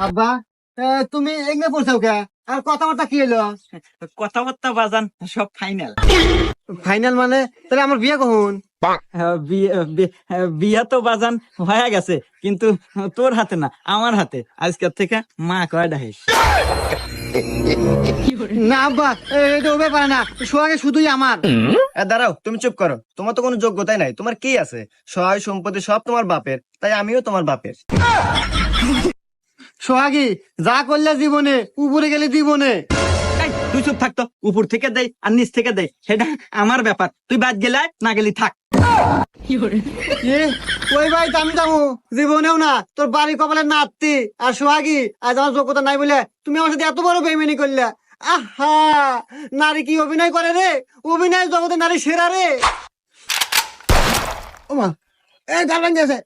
আব্বা তুমি এগনে পড়ছাও কে? আর কথাবার্তা কি হলো? কথাবার্তা বাজান সব ফাইনাল। ফাইনাল মানে তাহলে আমার বিয়ে কখন? বিয়া তো বাজান হয়ে গেছে, কিন্তু তোর হাতে না, আমার হাতে। আজকের থেকে মা কয় ডাহিস। না আব্বা, এটা হবে পারে না। সোহাগে শুধুই আমার। দাঁড়াও, তুমি চুপ করো। তোমার তো কোনো যোগ্যতাই নাই। তোমার কি আছে? সহায় সম্পত্তি সব তোমার বাপের, তাই আমিও তোমার বাপের। সোহাগী যা করলে জীবনে, উপরে গেলে জীবনে। এই, তুই চুপ থাকতো। উপর থেকে দেয় আর নিচ থেকে দেয়, সেটা আমার ব্যাপার। তুই বাদ গেলে আয়, না গেলি থাক। ওই ভাই আমি যাবো জীবনেও না। তোর বাড়ি কপালে নাতি আর সোহাগী আজ আমার যোগ্যতা নাই বলে তুমি আমার সাথে এত বড় বেইমানি করলে। আহা, নারী কি অভিনয় করে রে? অভিনয় জগতে নারী সেরা রে। ওমা, এই গাল ভাঙিয়েছে।